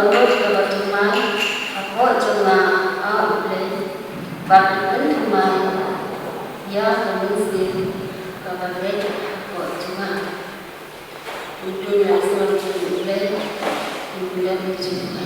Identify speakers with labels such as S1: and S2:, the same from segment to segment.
S1: nốt cái vật thứ mai họ cho là áo lên vật vẫn thứ mai ya kami sih kabarnya họ cuma itu yang selalu bulan Juni.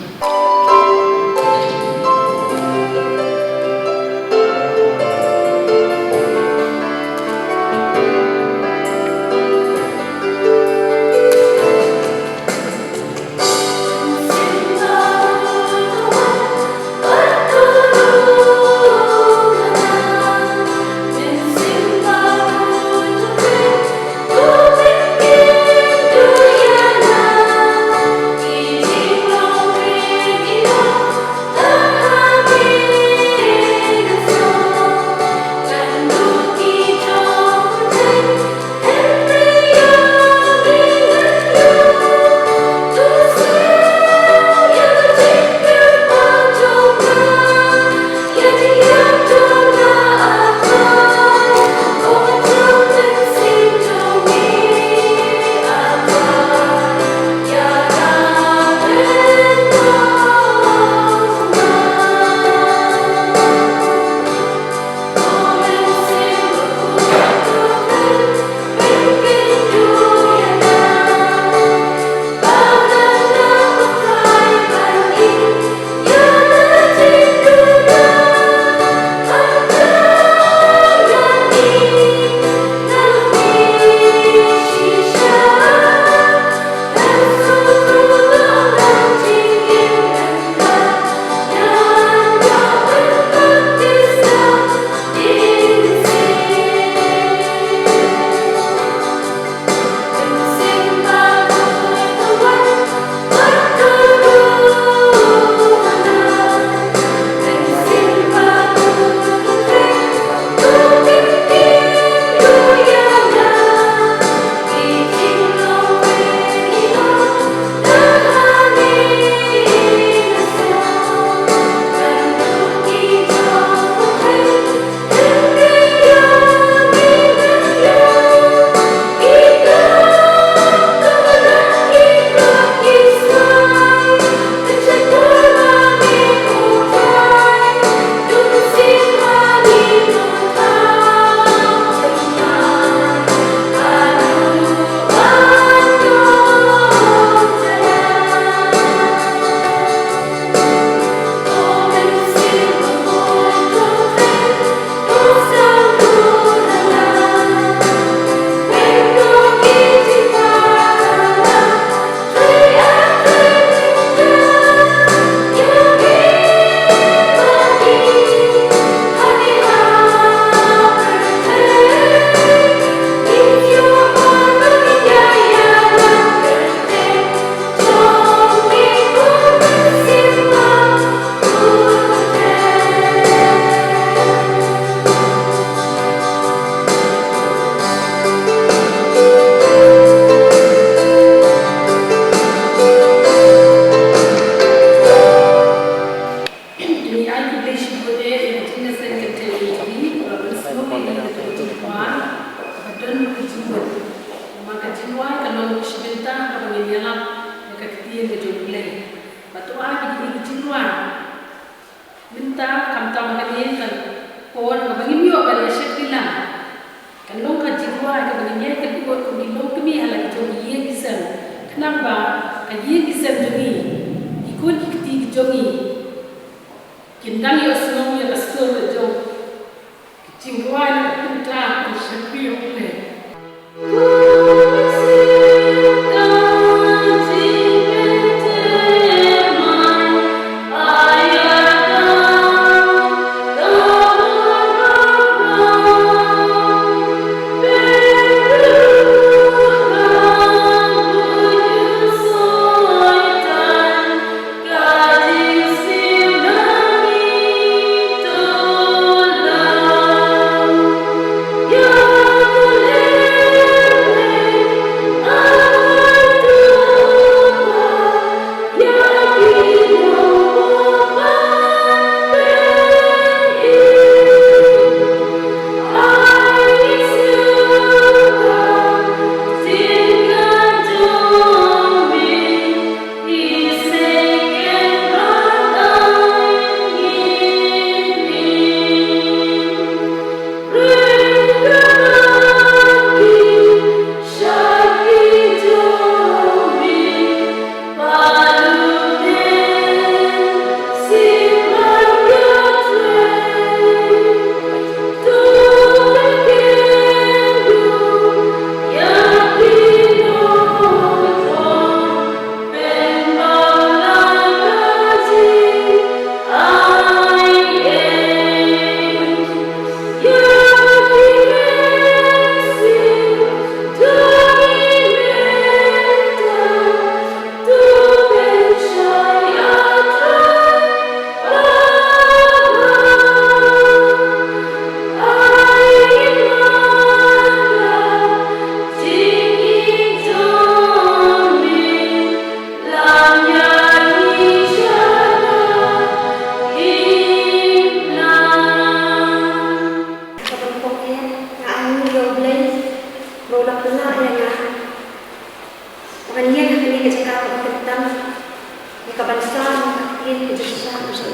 S2: tin ke jasa so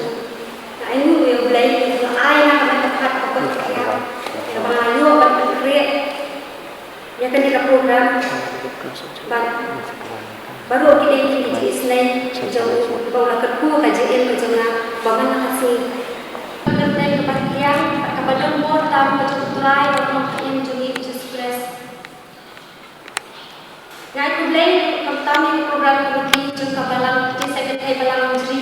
S2: na inu yo blai yo ai na ka tepat ko ya na mayo ka create ya kan ka program baru kita ini di Islam jauh bawa kerku kajian kerjanya bapak nak kasih kerja kebahagiaan kepada umur tamu kecuali orang yang jadi just bless ngai kulai pertama program ini juga balang di sekretari balang jadi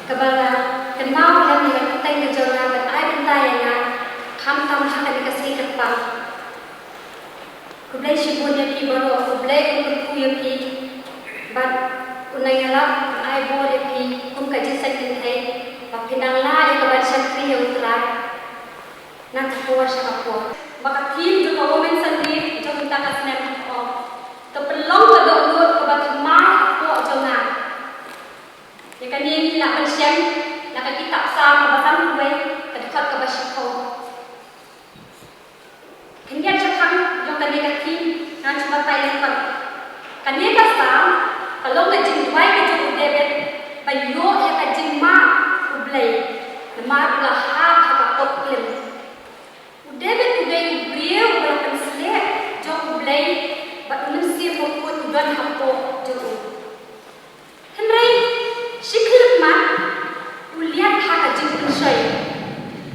S2: kebala kenal dan dengan kita yang kerjanya berai benda yang ham tamu akan dikasih kepang kulai sibunya ki baru kulai kerku yang ki but unayala ay boleh pi kum kaji sekretari pinang la ito ba syantri yang utara nak kuwa siya kapwa maka team juga women sendiri jom kita kasih terpelong pada ulur kebat rumah kuwa jonga ya kan ini nak bersiam nak kitab sama batang gue kedekat ke basyiko kemudian cakap jom kan dia team nak coba tayang kan dia kasam kalau ngajin duai kejung udebet bayo ya kajing ma ublay lemar lah hak hak klim udebet udai ubriu berapa selek jauh ublay bat manusia pokok udan hapo jauh henry sikil mak uliat hak kajing pensai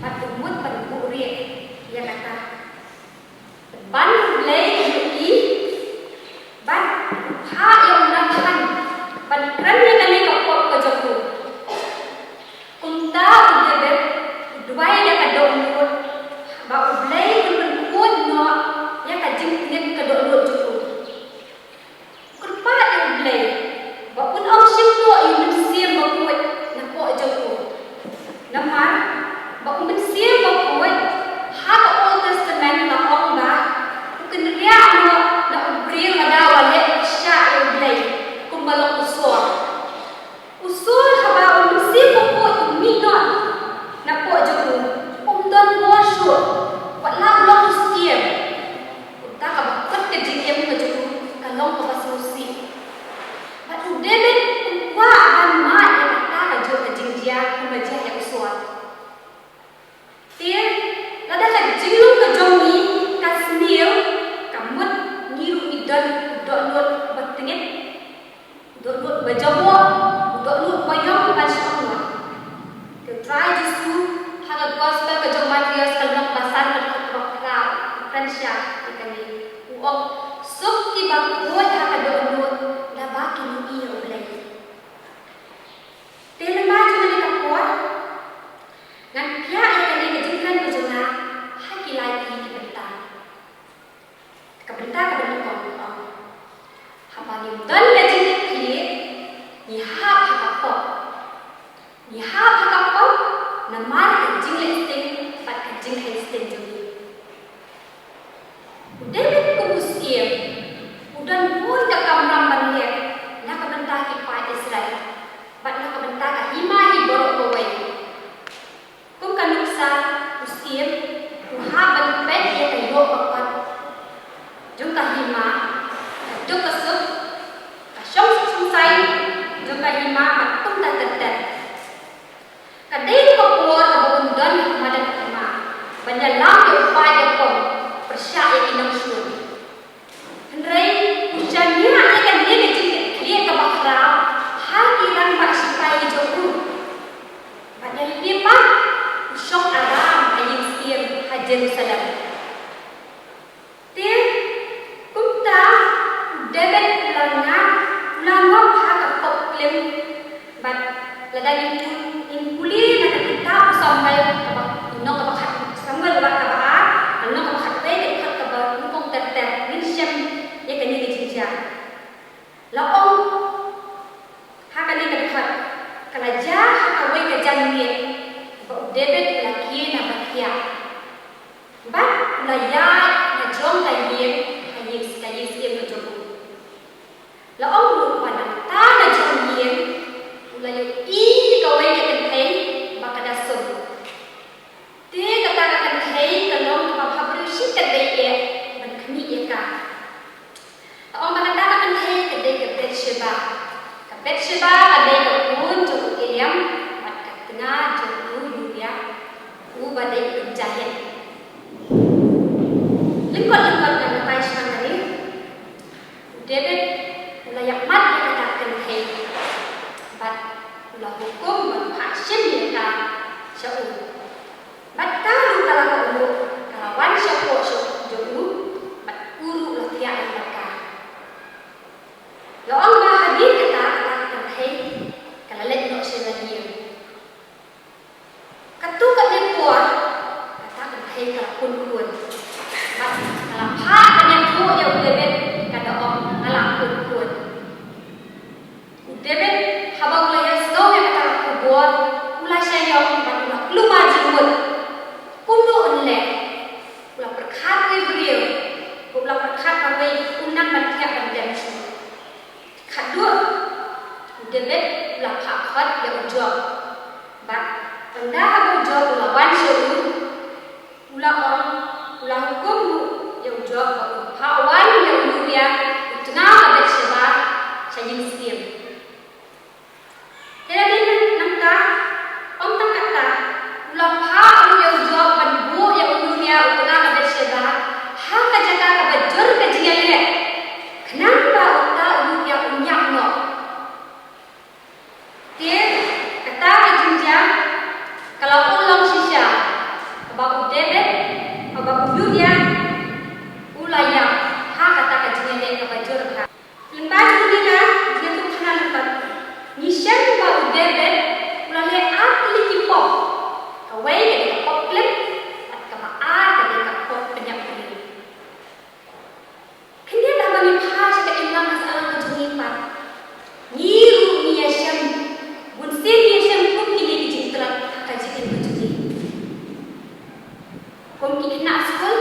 S2: bat umut bat buria ya kata ban ublay i ban hak yang udah ban kerana kali kapok ke jauh kunta udebet duai dia kada umur ba ublay dun kun no ya kajing net kada umur jauh kurpa dia ublay ba pun ang simto yun siam ba kuat na po jauh namar ba un siam ba kuat ha ka Old Testament na ong ba kunriya no na ubril madawa le sya ublay kumbalok usul haba usi ko minot na po jauh don washo wala long skiem uta ka bakot ke jiem ke jauh kalong ko basusi but udebet wa ban ma ya ta ka jauh ke jingjia kumaja ya uswa tir lada ka jinglung ke jongi kasnil kamut niru idan dot batingit dot bajawa dot bayong bansyong to try to hal gospel ke jom Matius kalau pasar berkata Francia ikani uang suk ki bakut hak adonut la baki ni iyo ulai telema jona ni kapwa ngan pia ikani kejengkan ke jona haki lagi di bentar ke bentar hapa ni dan lejeng ki ni hak apa ni hak apa namar kajing listing pat kajing listing jadi udebet kubusiam udan pun ka kamram banlek nak bentar ki pa Israel pat nak bentar ka hima hi borok kowai kum kanuksa usiam uha ban pet ya kayo papat jung ka hima jung ka sup ka syong sai jung ka hima pat kum ta tetet kadai ko keluar abang dan madan kema banyalam yo pai ko persya inang sur hendrai ujannya akan dia kecil dia ke bakra hakiran pak sipai joku banyak dia pak usok aram ayin siam hajar salam dia kunta debet langa langa hak pok klem bat ladani impuli na kita sampai inong kabakat sampai kabakat inong kabakat teh kat kabar ingkong terter minsyam ya kani kejija laong hakani kadekat kalaja hakawai kajangye ba debet laki na bakia bat laya na jong kayem kayem siem no jogo laong rupa na ta na jong yem layo i kawai ke tentai baka dasum te kata kata tentai kalau maphabru shi kadai e ban khni e ka om baka ta tentai kadai ke Betsheba kadai ke pun jo ke ya hukum menghaksim mereka syau. Batka lu kalau kamu kawan syau jauh bat guru latihan mereka. Lo Allah hadir kata terhei kalau lek nak sebenarnya. Katu kat lepor kata terhei kalau pun. Bat kalau hak yang tu yang debet kata om kalau pun. Debet habang laya snow yang kata kubur mulai saya bat lupa jemput. Kuno onle ulah perkat beriau ulah perkat bagai unang bantiak dan semua kedua debet ulah pakat yang ujung bat anda habang ujung ulah wan syuru ulah orang ulah hukum yang ujung hawan yang mulia tengah ada sebab saya miskin jadi nangka om tak kata ulah hak yang ujung bu yang mulia tengah ada sebab hak kajaga kabajur kajian kenapa uta mulia unyak no dia kata kejunjang kalau ulang sisa abang debet abang mulia ulaya hak kata kajian kabajur hak lepas ini dah dia tu kenal lepas nisyan abang debet ulaya atli kipok kawai dari kapok klip at kamaat dari kapok penyakit. Kanya dah bagi bahas ke ilang masalah kejungipat. Nyiru niya siyam bunsin niya siyam kung kinikijin telah kajikin kejungi. Kung kikina school,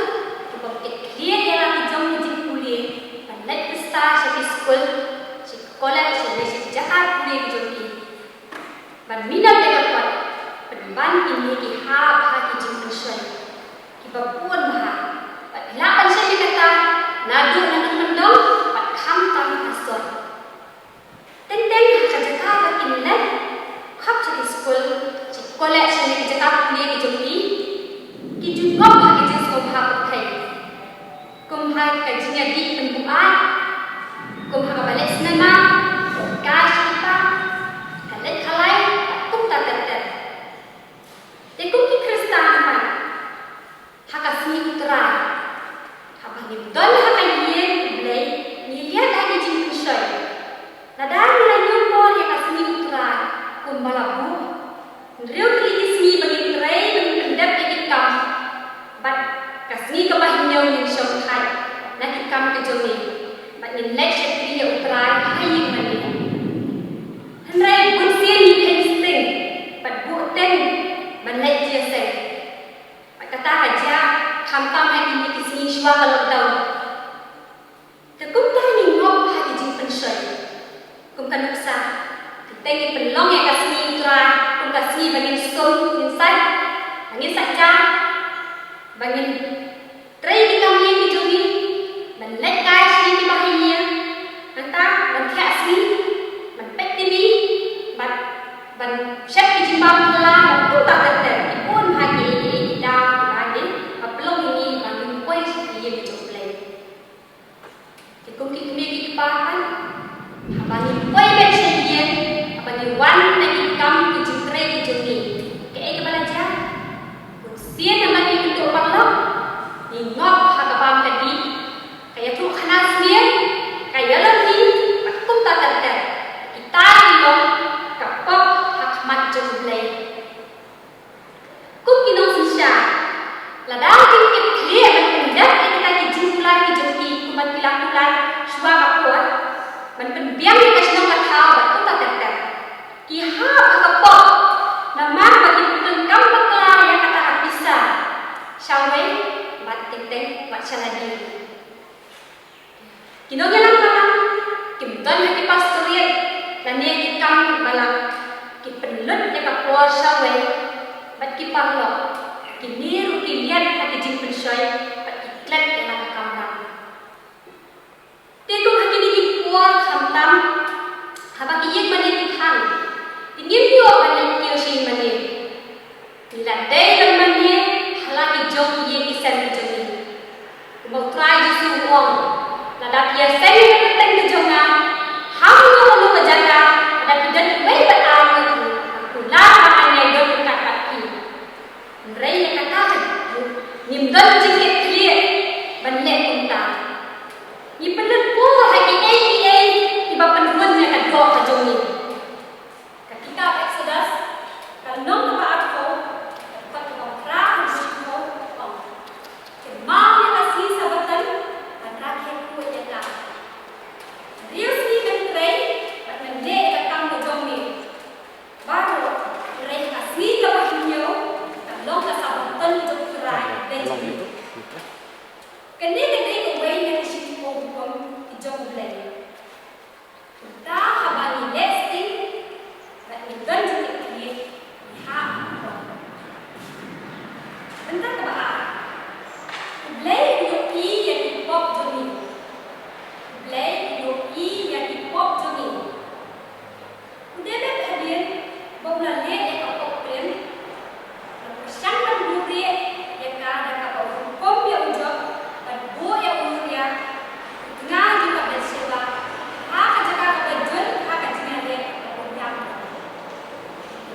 S2: kipag ikliya kaya lang kijong kijin kuliah, panlay pesta siya ki school, si kolak siya si jahat kuliah kejungi. Ban minat dengan kuat. Ban ini dihap hati jemput syai. Kibapuan mahal. Pat hilapan syai kata, nadu nangan mendong, pat hamtam asor. Tenteng kajaka bakinlan, kap syai skul, kolek syai kajaka kuliah kijumpi, kijungop hati jemput kumha pakai. Kumha kajinya di pembuat, kumha kabalik senama, kash kita, kalit kalai, kumta terter. Tekuk ki Kristan pan, hakasni uterai, habang ibdol hakan yen blay, niliat lagi jin kushay. Nadar nilai nyumpor hakasni uterai, kumbalabu, nriu kli ismi bagi uterai bagi pendap ikam, bat kasni kebahinyaw yang syamkai, nak ikam kejomi, bat nilai syakri uterai hayi mani. Henry bunsin ni insting, bat buten. Manlai dia say. Kata aja, hamtam hai ini kisni shwa kalau tahu. Tekum tani ngop hati jin pensai. Kum kanuksa. Tengi pelong yang kasni utra, kum kasni bangin som insai, bangin saja, bangin tray di kami di jumi, manlai kai sini di bahinya. Nanta mantiak sini, manpek tibi, ban chef di jimbang pelan tu tak terter pun hagi dah lagi pelong ini bagi kue dia dicoplay. Jika kita pergi pahan, bagi kue macam dia, bagi wan lagi kam kecintrai kecuni. Kaya belajar, usia nama ni untuk pelong, ingok hagapam tadi, kaya tu khanas dia, kaya lagi, pun tak terter. Kita ilong kapok mat jumlay. Kung kinong siya, ladang kip clear at pindat ay kita kijumulay kijumpi kumat pilakulan suwa kapuat man penbiang ni kasinong kathaw at kutaterter. Kihap kakapok naman magigulengkam bakla yang kata habisa syaway bat tinteng bat syaladi. Kinong yalang kaman kimton hati pastoriat lani kikam balang penlut dekat puasa we, bat kipang lo, kini rutin lihat hati jin pensai, bat kiklat yang nak kamera. Tekuk hati ni kipuar hamtam, habang kiyek manin hang, tingin yo manin kiyosin manin. Diladai dan manin, halaki jom kiyek isan kejoni. Mau try jisu uang, ladak kiyasan yang keteng kejongan, ham lo kejaga, ada tidak baik bat alam.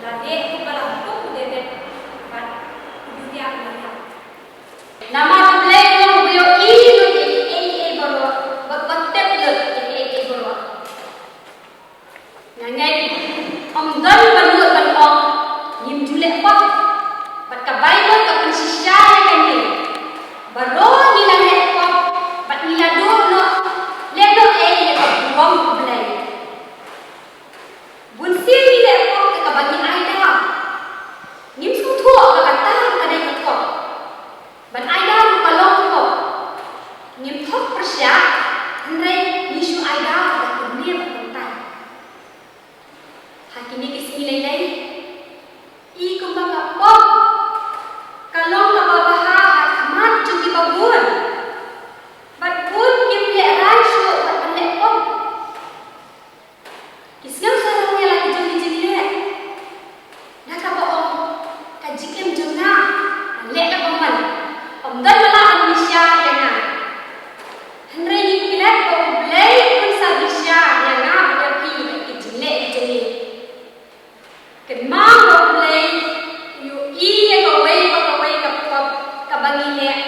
S2: Lade ko pala ko debet bat dunia mana. Nama tublay ko buyo ilo e baro battep lut e baro. Nangai omdan banut banong nim julek pa bat ka Bible ka pensisya kani. Baro ni langit pa bat nila do no ledo e ka buang tublay. Bunsi ni le pa ka bagi aida. Nim su thua ka kata ka dai ka thua. Ban aida lu kalong ko. Nim thok persya andre nisu aida ka dunia berpentai. Hakini kismilai lai. I kumbang apa? Kalong ka babaha hamat juki babun. Bat pun nim le rai su bat le pom. Kisngam sarangnya lagi jogi jilek. Nak apa om? Kajikem jona. Lek na paman. Om dan malah Indonesia yang na. Henry ni pilat om blay pun sabisya yang na berpi jilek jeli. Kemang om blay yu I yang kawai ka bangi lek.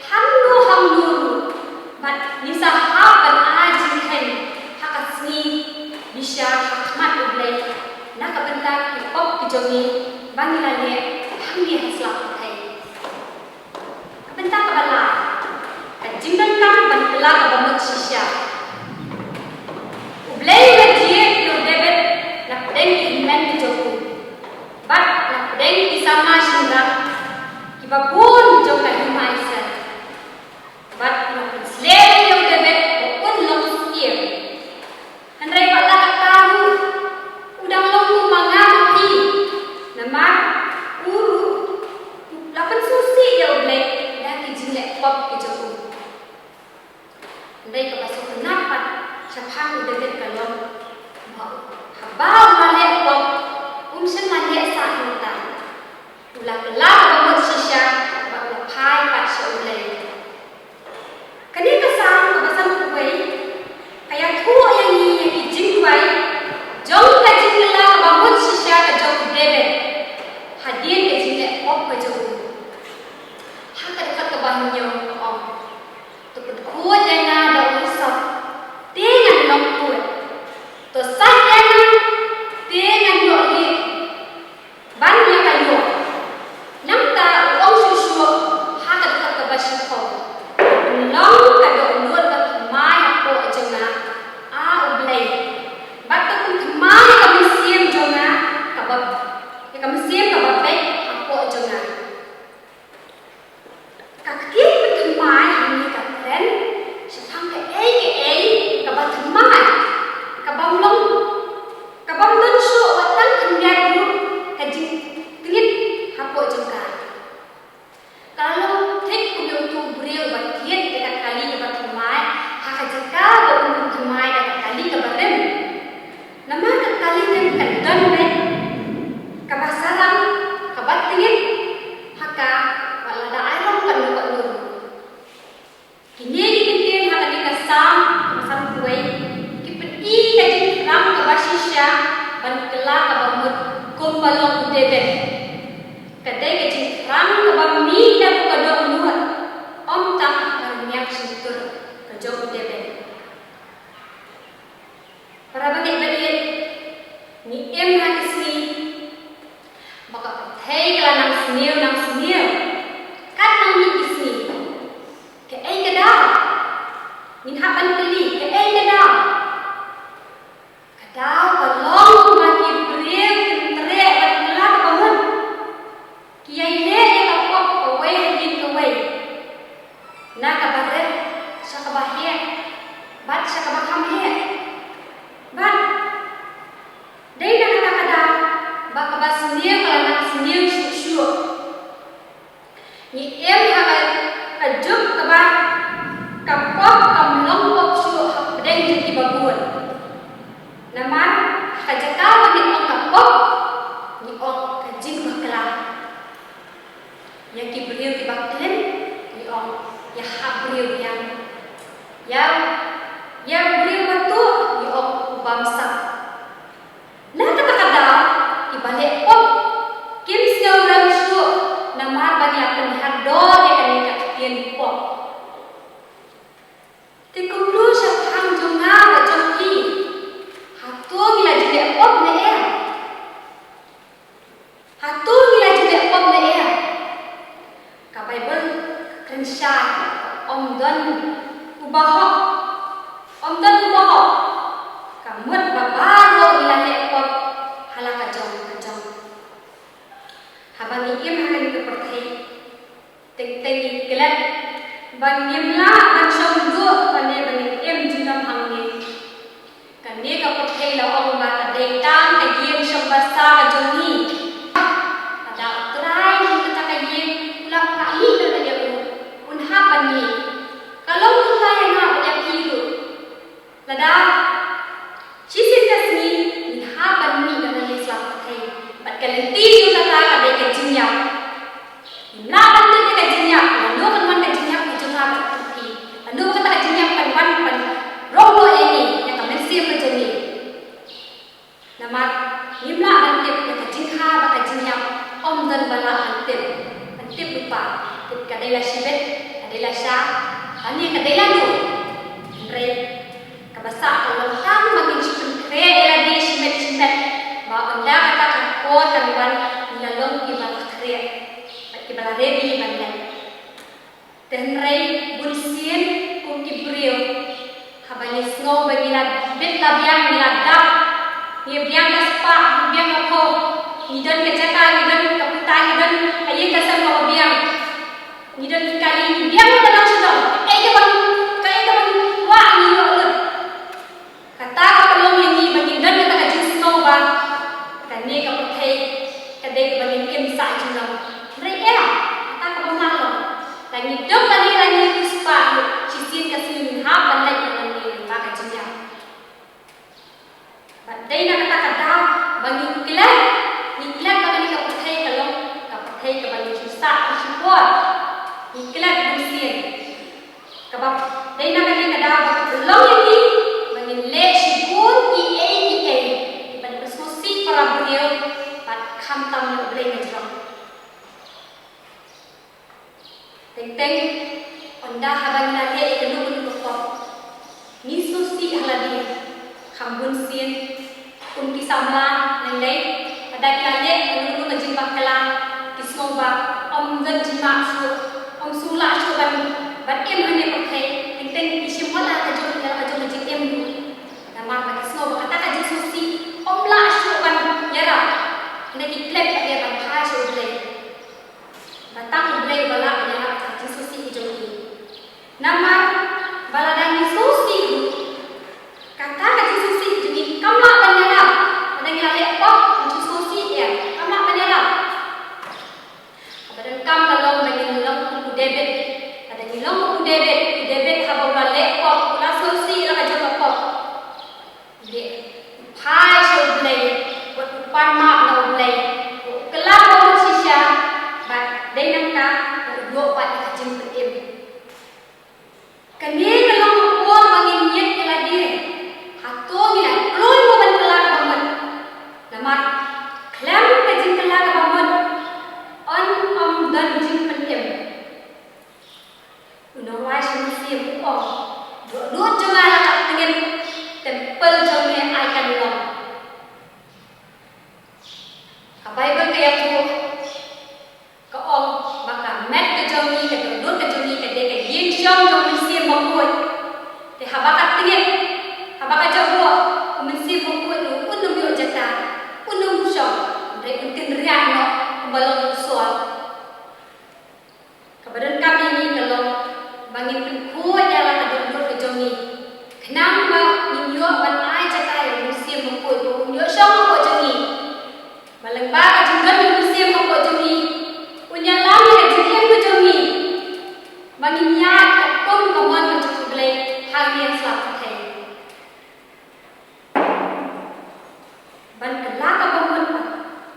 S2: Hamnu. Bat nisaha ban ajin hen hakasni bisa hikmat ublay nak kebentak hip-hop kejongi bangi lale hangi haslah hai kebentak kebala kajingkan kam bantela kabamut sisya ublay wajie yo debet nak deng iman kejoku bat nak deng isama sindang kibabun joka himaisa bat nak slave yo debet pun lomusir Andai pala katamu udang lomu mangamati nama uru lapan susi ya ublay dah kijilek pop kejoku andai kapasok kenapat syapang udaget kalong habau malek pop umsen malek sahutan ulah kelak bangun sisya bak pai pat syaublay kani kasang kabasan kuwai kaya tua yang ni jingwai jong ka jingla bangun sisya ka jong debe hadir ke jingle op ka jong hakat ka banyo om to ku jana da usap dengan nokut to sayang dengan nokli banyak kayu namta ong susu hakat ka basiko long ka do nuot ka mai ko jana ublay bato kung kamay kami siyem jonga kabab kami siyem kababay ako jonga kakit kamay hani kakren siyang ke ay kabat kamay kabamlon so watan kanyadru kajing tingit hapo jonga kalau tek kudu tu beriu bagian dekat kali kabat kamay hakajaka baru kamay kali kabarem nama kali nem kandan me kabasaram kabatingin haka wala da ayam kan nur kini dikitin haka di kasam kasam kuai kipeti kajin ram kabasisya ban kela kabamut kumbalong debet kadai kajin ram kabami da kadok nur om tak karmiak sintur kajok debet para bagai-bagai ni lagi sini baka thei kala nang senil kan nang ni sini ke ai kada nin haban kali ke ai kada balong mati breu tre bat ngala ka bangun kiai le ka pok away hadin ka way na ka bare sa ka bahia bat sa ka bakam he Ban, dai na kada baka bas niya kala nak senior susu. Ni haga ajuk kaba kapok kamlong pok su hakdeng jadi babuan. Naman kajaka ni ong kapok ni ong kajing bakla. Yang kibriu di baklen ni ong ya habriu yang beriu batu ni ong bangsa. Nah kata-kata ibalik Om Don ubahok. Om Don ubahok. Kamut babaro ila lepot halaka jong. Habang iim hakan ke perthai. Tek gelat bang nimla ban som du pane bani im jinam hangne. Kan ne ka perthai la om ba ka dei tang ka yem som basa ka jongi. Ada trai kita ka yem ulang kali ka dia un hapan ni. Kalau kita yang nak dia kiru. Lada cisin kasni ni hapan ni kana ni swap perthai. Bat kalenti tu kata ka dei ka jinyap. Na benda dia ka jinyap, anu kan man ka jinyap ka jona pergi. Anu kata ka jinyap pan rono ini yang ka mensi ka joni. Nama nimla antip ka jingha ba ka jinyap om dan bala antip lupa. Tip ka dei la sibet, ka dei la sha, ani ka dei la nu. Re ka basa ka lotang makin sipun kre la di simet. Ba anda kata ka ko tan ban nilalong ki bala kre. Kibala ready bandan. Tenrai bunsien kum kibrio. Habani snow bagila bit labiang niladap. Ni biang daspa, biang ako. Nidon keceta, nidon kaputa, nidon ayin kasam ko biang. Nidon kali biang mo dalang sedang. Kaya bang wa ni ulut. Kata ka kalong ini bagidon kata ka snow ba. Kani kaputai kadai bagin kim sa jinam. Mereka tak kebenaran. Lagi dok lagi puspa cisin kasih hab bandai bandai pakai cincang. Bandai nak kata bagi iklan bagi kapakai kalau kapakai kebagi susah support iklan busian. Kabab dai nak kata belum ini bagi le sibun ia pada persekusi para beliau pat khantam boleh ngejrong. Teng onda habang nade ikanun ko ni susi haladi khambun sien kunti sama nandai pada kale anu majin bakala kismoba om dan jima su om sula su ban em hane pakai teng isim wala ka jo majin em nama ba kismoba kata ka susi om la su ban yara ina diklep dia ban ha su blai batang blai bala yara susi hijau nama baladani susi kata kaji susi jadi kama penyadap ada yang lepok kaji susi ya kama penyadap ada kam kalau bagi long kuku debet ada yang long kuku debet habang lepok pula susi lah kaji lepok dia pai shoulder buat pan mak shoulder kelak orang sisya bat dengan tak dua pat jemput em. Kani kalau kuat bagi niat kala dia, hatu dia perlu mau berkelak bangun. Nama klaim kajin kelak bangun, om dan jemput em. Unawai semua bukan, dua jangan nak dengan tempel jomnya ikan long. Abai berkaya tu. Om maka met ke jomi ke duduk ke jomi ke dia ke yin shong jomi sim bangkut te habakat tingit habakat jago mensi bangkut unum yo jata unum shong dai untin rian no balong soal kabadan kami ni kalau bangin pengku jalan ada duduk ke jomi kenapa ninyo ban ai jata yo mensi bangkut yo shong ko jomi balang ba jenggan mensi bangkut jomi punya lami haji yang berjumi bagi niat kum kawan mencukup belai hal yang selamat hai ban kelak bangun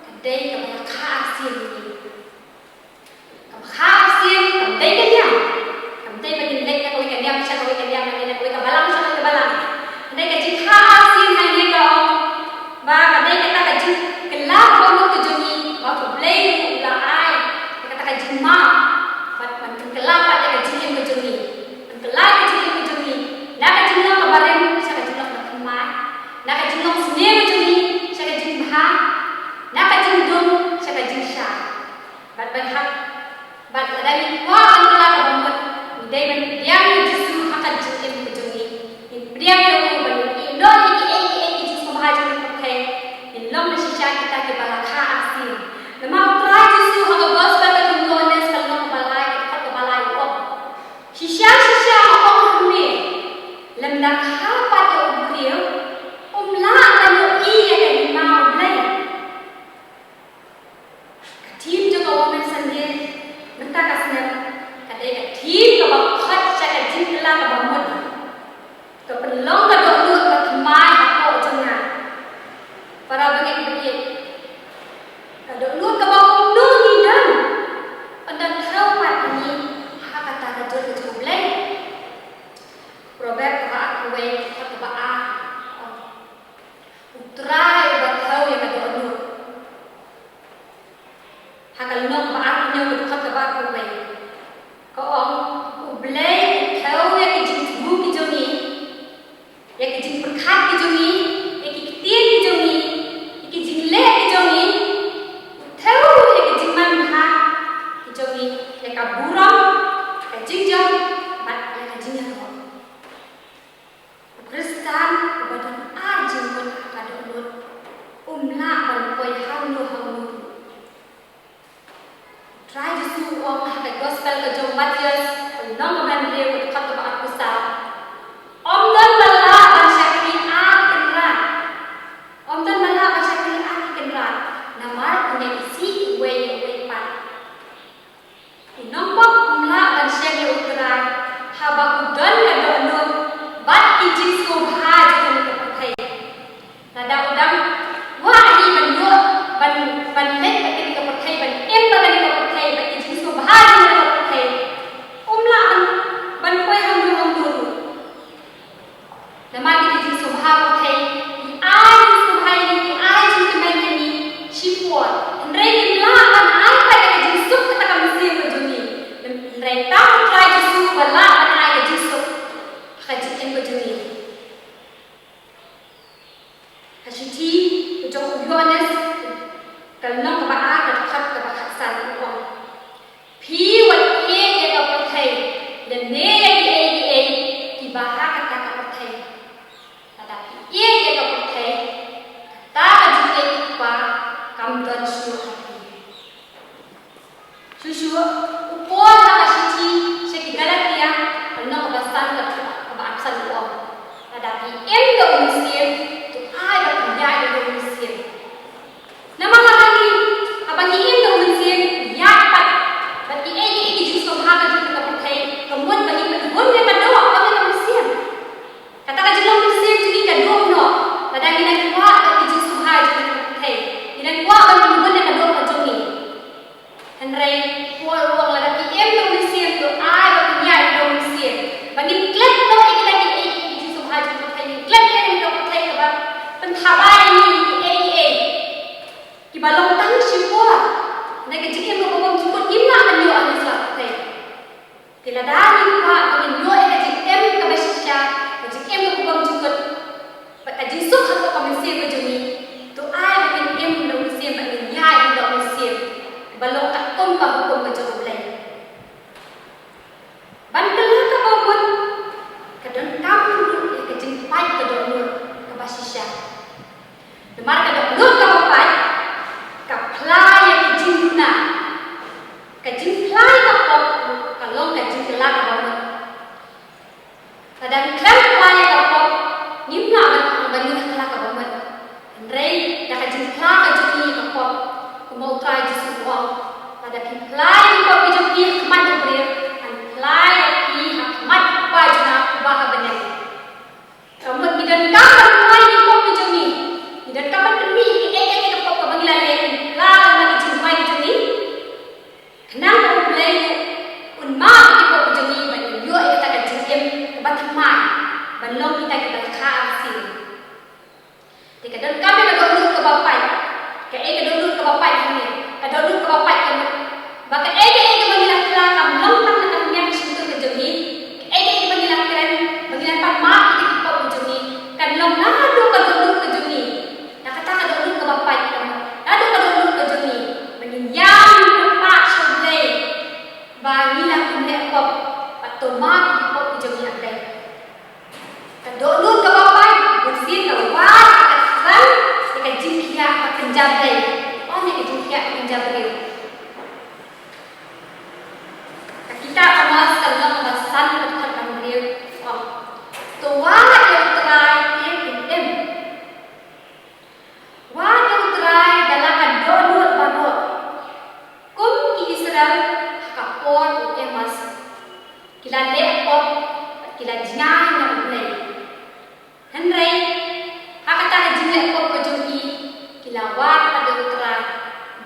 S2: kedai kepada khasir ini khasir kedai kenyang kedai bagi lek nak kau kenyang bisa kau kenyang nak kau kebalang bisa kau kebalang kedai kaji khasir hanya kau ba kedai kata kaji kelak bangun kejumi waktu belai ulah ai kaji ma bat kelak pada kaji yang berjumi kelak kaji yang berjumi nak kaji yang kabarin saya kaji yang berkemat nak kaji yang seni berjumi saya kaji bah nak kaji dum saya kaji syah bat hak bat ada ni wah kelak bangun dai ban yang jisu akan jitim kejungi in priang yo ban indo iki jisu mahajun pakai in long na shisha kita ke balakha asin nama utra jisu haga gospel ka tungones kalno balai ka balai op shisha op me lamda kha pa to ubrio umla anu iya ka di mau blai katim jo ka women sande nta kasna kadai ka tim ka ba khat cha ka jin la ka ba mod ka pelong ka do lu ka mai ha ko jonga para bagi bagi ka do lu ka ba nu ni dan andan thau pat ni ha kata ka jo ka blai Robert ka aku we ka ba a utrai ba thau ya ka do lu ha ka nok ba a ni ka ba ku we ko om ublay thau ya ki jin bu ki jongi ya ki jin perkhat ki jongi ya ki tien ki jongi ya ki jin le ki jongi thau ya ki jin man ha ki jongi ya ka buram ka jin jong bat ya ka jin ya ko Kristan badan ajin kon ka do lut umla ban koi hang lu try to do all the gospel ka jong Matius nang man le ko ka ba aku sa omdan bala ban syakri a kenra omdan bala ban syakri a kenra namar ne isi we pa inong bak umla ban syakri utra haba udan ka do no bat ijin ko bha je ko pathai nada udam wa ni ban do ban le ka ko pathai ban em ba ko pathai ba ijin ko bha je ko pathai umla ban koi ham du nama kita jin so bha pathai ni ai so bhai ni ai jin ke ban ni shipot andre ni la ban ai pa ka jin so ka ka misi ko juni andre ta try to su bala ban ai ka jin so ka jin ko juni Hashiti to Johannes kalno ka ba ka khat ka ba khat san ko phi wat ye ye ka pathai le ne ye ki ba ha ka ta ka pathai ada ye ye ka pathai ta ka ji ye pa kam don su Susu upo ta Hashiti se ki Galatia kalno ka ba san ka ba absan ko ada em do muslim to ai ba ya do muslim nama lagi abang ingin tu muslim ya pat bagi ini justru haga juga pakai kemudian bagi kemudian dia kan doa bagi muslim kata kan jelas muslim jadi kan doa no pada kita kuat bagi justru haga juga pakai kita kuat bagi kemudian dia kan doa jogi Henry wal lagi em tu muslim tu ai bagi ya do muslim bagi klik tu kita lagi justru haga pakai klik yang do pakai kebat penthabai ni ki balong tang shipwa na ke jikem ko bom chukot imna an yo an sa thai tila dani pa an yo e ka jikem ka basisha ka jikem ko bom chukot pa ka jisu khat ko kamse ko jumi to ai ba ken em lo se ba ni ya i do se balong ka kom pa ko ko jom lai ban kala ka bom ka don kam ru ka jim pai ka do nur ka basisha demar ka do nur ka pai ka plai yang jinna ka jin plai ka pop ka long ka jin la ka ba kadang klam plai ka pop nimna ban ni ka la ka ba rei da ka jin plai ka jin ka pop ko mau try jisu wa kada ki plai ka ko jin ki khmat bre an plai ki khmat pa jina ba ha banai kamu gidan ka plai ki ko ki jin ni gidan ka ban ni ki ka pop ka bangila le la ma ki jin mai jin ni kenang ko play un ma ki ko jin ni ba yo e ta ka jin em ba thmai ban long kita kita kha si thì cái đơn cấp là đơn lương của bà phải cái ấy cái đơn lương của bà phải thì cái đơn lương của bà phải và cái Jabril. Kita amas kalau bahasan dekat Jabril. Tua yang terai tim. Wah yang terai dalam adonut banut. Kum ki Israel kapor emas. Kila lepop, kila jingan yang mulai. Henry, hakata jingan lepop kejungi. Kila wat pada terai.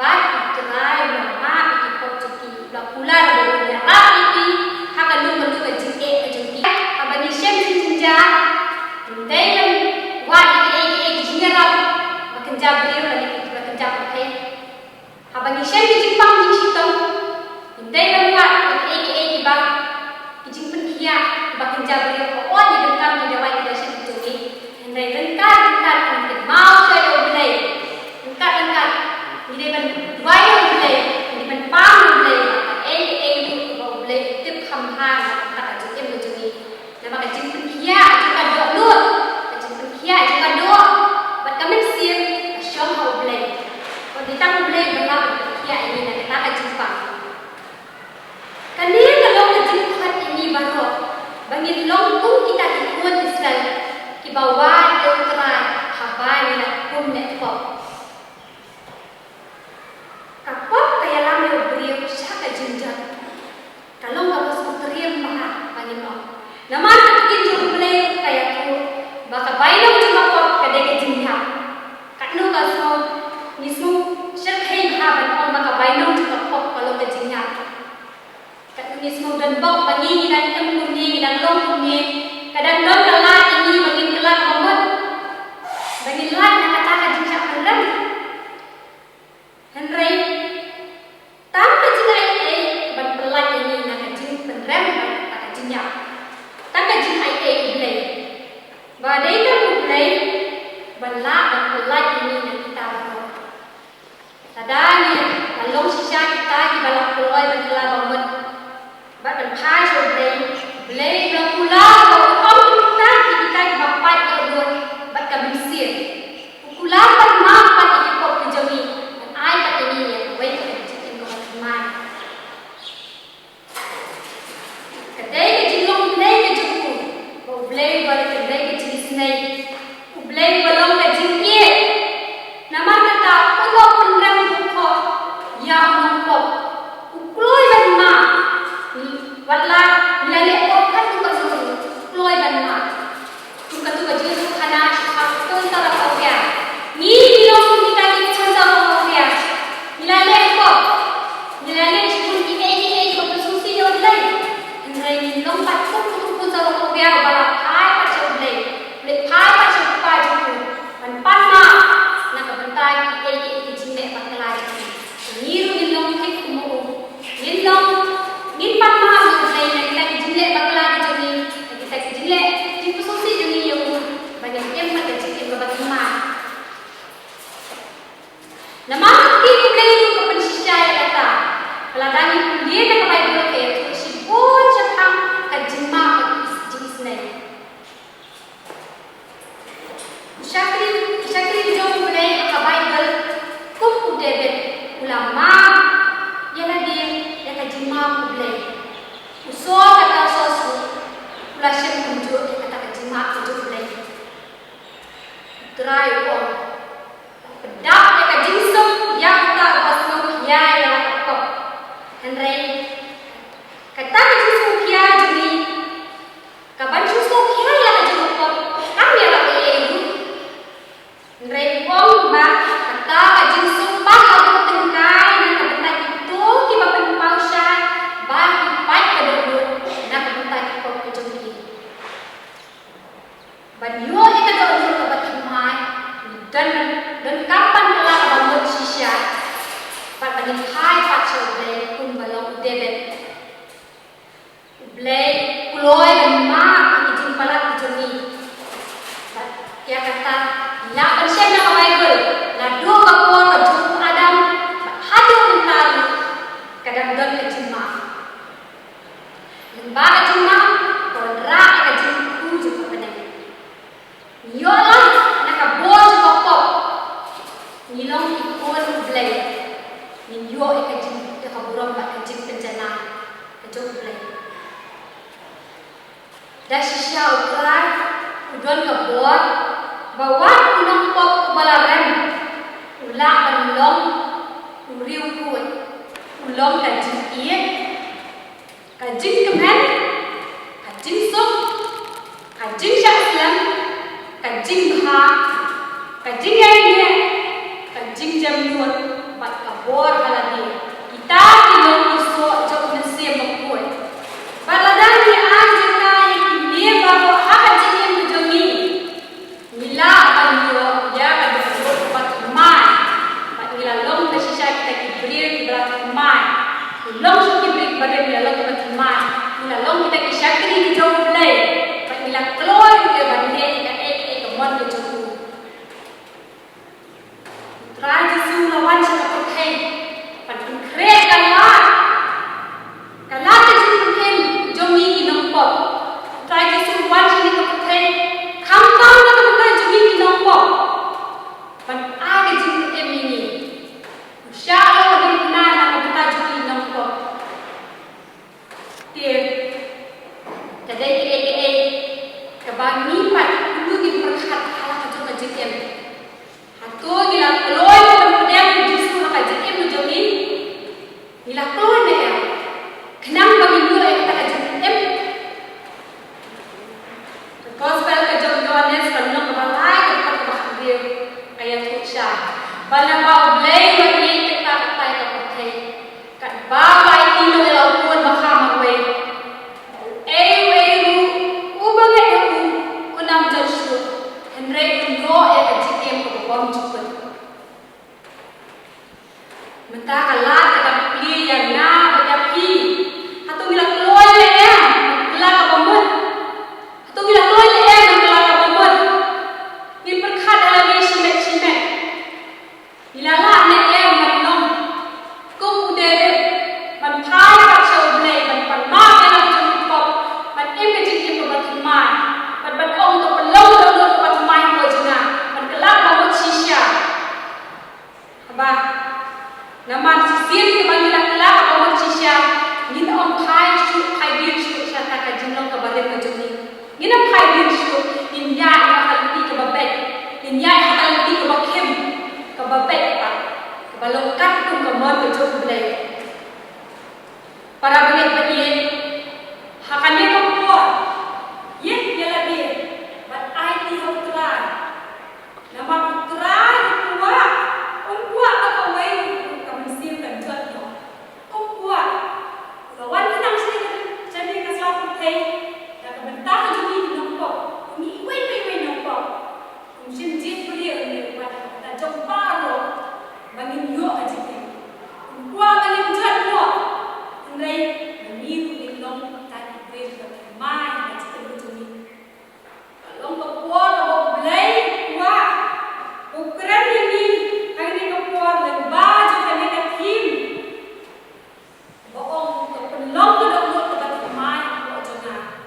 S2: Bat terai lama ikop cuki. Pular baru darah ini. Hakalu melu kejungi. Abang Syem jinja. Dalam wat ini jingan makan Jabril lagi makan Jabril. Abang Syem Jepang di situ. Dalam wat ini bang kijing penkia makan Jabril. Oh di dekat di dawai kita Syem Jogi. Hendai lengkap mau saya boleh. Lengkap di depan dawai boleh. Di depan pam boleh. Boleh tip khamhan tak Jogi Jogi. Nama kijing penkia juga dua lut. Kijing penkia juga dua. Buat kami sih syom boleh. Kalau ditang boleh berapa penkia ini nak kita Jepang. Kali kalau kejadian ini baru bagi longkung kita ikut Israel di bawah Deuteran habai nak kum nekpop. Kapop kaya lama beriu syaka jenjang. Kalau nggak masuk teriam mahal bagi lo. Nama terkin jauh boleh kaya tu. Baka bayang cuma pop kadang jenjang. Kakno kasno nismu syarkai haban om baka bayang cuma pop kalau kejenjang. Mismo dan bok bagi dan kemudian dan long kemudian kadang long kelar ini bagi kelar komod bagi lat nak katakan jejak beran Henry tanpa jejak bagi pelat ini nak jejak beran tak jejak tanpa jejak boleh badai kan boleh belak dan pelat ini nak kita baru tadanya kalau sisa kita di balak peloy dan kelar komod Bahkan hai boleh pulang kalau kita bapak kedua bahkan bisir pulang kan mampat ikut kejami dan ai kata ini yang baik kita teman kedai kejilong kedai kejuku boleh balik kedai kejilisnai boleh balong kejingkie nama kata pulau penrem buko yang mengkop ukloi dan ma Wala nilali okat tuka suru kloy banma tuka jesu kana akon tara kawya ni bilong kita ni chanda kawya nilali chun ike ko susi yo lai ndrai ni long pat ko tara kawya bala khai pa chau lai le khai pa chau pa ju man panma na ka bantai ike jinne paklai ni ru ni long thik mo ni long ni panma bakla jeni kita jile di posisi jeni yang banyak yang pada cikin babat rumah nama kita boleh itu pensyai kata peladani dia nak baik boleh si pun cakap kajima jenis ni syakri jom boleh kabai bel kum udebet ulama yang dia yang kajima boleh uso kata sosu ulasem kunjuk kata kejima kunjuk lagi try on pedak ya jinsum yang tak basno ya ya kok Henry kata jinsum kia jeni kapan jinsum kia ya jinsum kok kami ya lagi ibu Henry wong ba kata jinsum ba aku tengkai nak bentak itu kita penpausa bagi baik kedua nak bentak kok kejungi banyo ika doon sa kabatimay dan kapan kelar bangun sisya pat bagin hai pat soble kun balong debet blay kuloy dan ma ijin pala kejungi ya kata la bersih na Bible la do kapor kejung Adam hadu mental kadang don kejima lemba kejima konra kejim kuju kepenang yolah nakabon kopop nilong ikon blay ni dah sisya utrai udon kebot bawa unang pop balarem ulak banlong uriu kuat ulong kajing iye kajing kemen kajing sok kajing syaklam kajing bha kajing aine kajing jamnut bat kabor haladi kita ilong iso jok nasi mekoi baladani ajaka ini bawa kajing yang bujongi nila banyo ya kadro bat mai bat nila long nasisya kita kibrir kibrat mai long so kibrir badan nila long bat mai nila long kita kisyakri di jauh lay bat nila kloi ke bande ka ke mon ke jauh Raja Sulawan siya kapatay, pagkakre kalat na sinuhin, jomi ginongpok. Raja Sulawan siya kapatay, kampang na kapatay, jomi ginongpok. Pag-aga sinuhin ini, siya ang na kapatay, jomi ginongpok. Tiyo, kaday kaya kabanipat, ulugin perkat halak at yung kajitin. Hato nila kloy ko pudem Yesu na kajitim mo jomi. Nila kloy na ya. Kenang bagindo ay kita kajitim. The gospel ka jom Yohanes kanong kabalay ka pagkakabir kaya to siya. Bala ba oblay wa ni kita patay ka patay. Kat babay tino ilaw pun makamagway. Ubang ay ako kunam Yesu. Henry undo ay kajitim ko bom cukup. Menta kalat kata pilih yang na berjapi. Atau bila keluar le em, kelak kabamut. Atau bila keluar le em, kelak kabamut. Ni perkat dalam simet. Bila lah ne em manom. Kum udere, man thai kat shawble, man panma dalam jempop, man em kejitim ko batmai. Man batong to pelong to batmai ko jena. Man kelak kabamut sisya. Abah naman sisir ke bangilan kelak kabamut sisya. Ngin om thai su thai bir su syata ka jinlong ka bare ka joni. Ngin om thai bir su in ya halti ka babet. In ya halti ka bakem ka babet pa. Ka balongkat kun ka mon ka jok blai. Para balik pagi hakane ka po. Yet yala bi. But I ti ho tra. Nama putra kuwa. Kuwa ka kawai ka mesim kan jot no. Kuwa lawan tenang sini jadi keselaput hei dan kebentar jadi nombok ini wei nombok mungkin jit beliau ni buat kita jumpa lo bagi yo aja ni kuah bagi jat lo andai ni ni long tak boleh bermain aja tu ni long kuah lo boleh kuah ukuran ini hari ni kuah lembah juga ni tim boong long to the look of the mind of Jonah.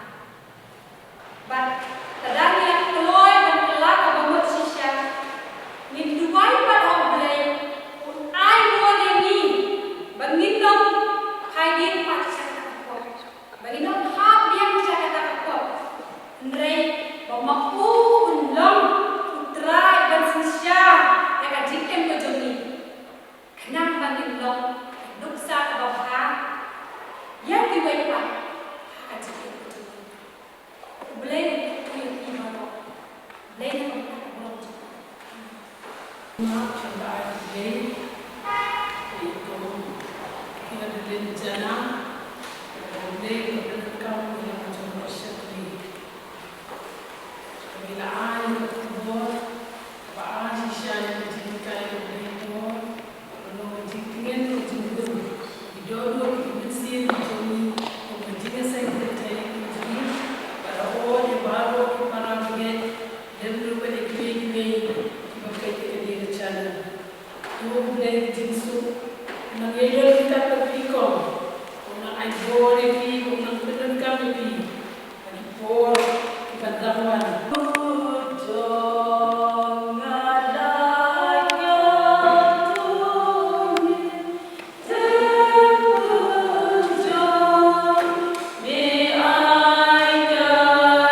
S2: But kadang yang keluar dan kelak kabamut sisya ni duai pat oblay un ai mo ni bangin dong hai din pat sa ko bangin dong hab yang sa kata ko ndrei bamaku un long utrai ban sisya ya ka jikem ko joni kenang bangin long duksa ka babha yang diwai pak aja itu boleh yang gimana boleh belum
S3: maaf sampai hari itu kita di jana boleh berdekat dengan macam bersyukur bila ada kubur apa sisya yang dijadikan oleh kubur kalau dijadikan kubur hidup mesin jomi menjadi saya percaya menjadi pada orang yang baru para bagian dan lupa dikini pakai dia channel itu boleh jinsu nang yel kita perpiko nang ai bore pi nang pedon kami pi lagi por kita dawan
S4: I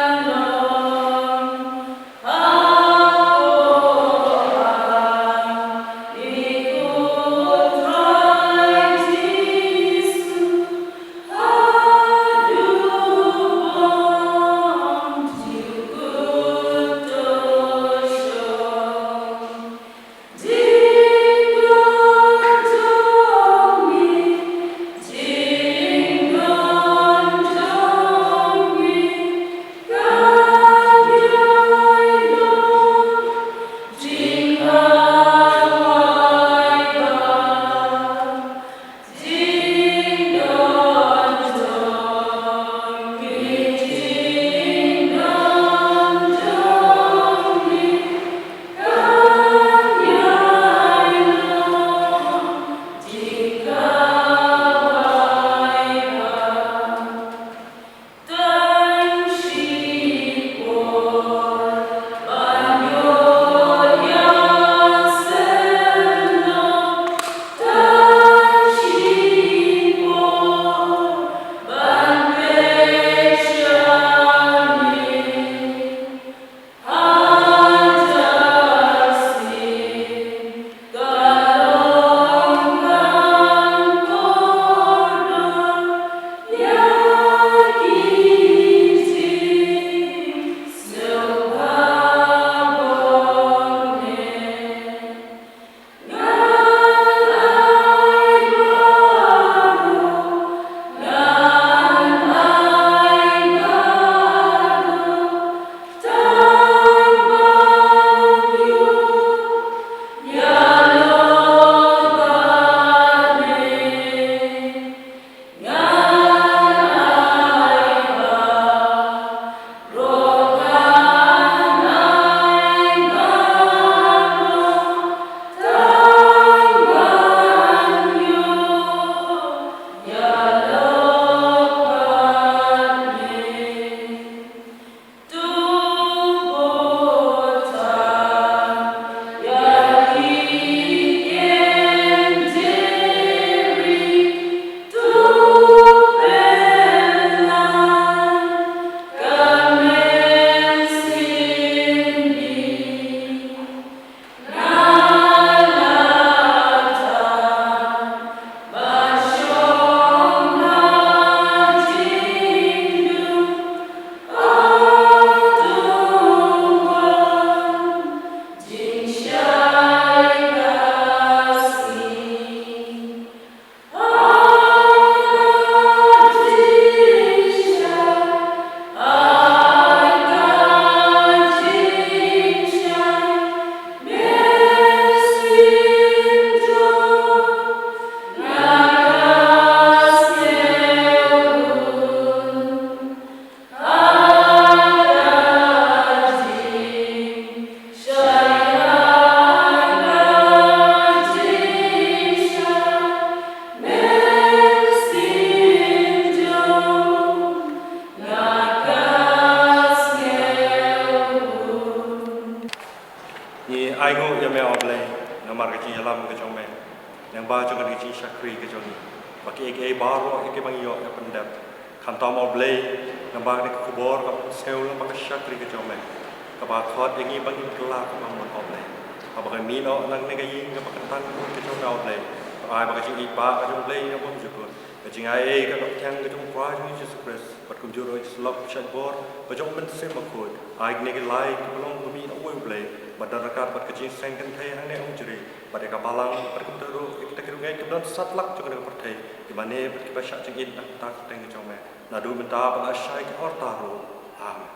S4: ba cho cái chi sakri cái choni và cái baro cái bang yo cái pendap kantom oblay namba cái kubor cái sel namba cái sakri cái chome cái ba khot yang ini bang ikla cái bang mon oblay apa cái mi no nang cái yin cái bang tan cái chome oblay ai ba cái chi ba cái chome oblay nó bon jukut cái chi ai cái bang thang cái chome kwa chome Jesus Christ but kum juro slop shakbor cái chome men sem makut ai cái lai cái long cái mi no oblay Badarakat bat kecil sengken thai hang ne ong jeri pada kapalang pada kumteru kita kirungai kemudian satlak juga dengan pertai di mana kita syak cengin tak teng come nadu benta pada syai ke ortaru amin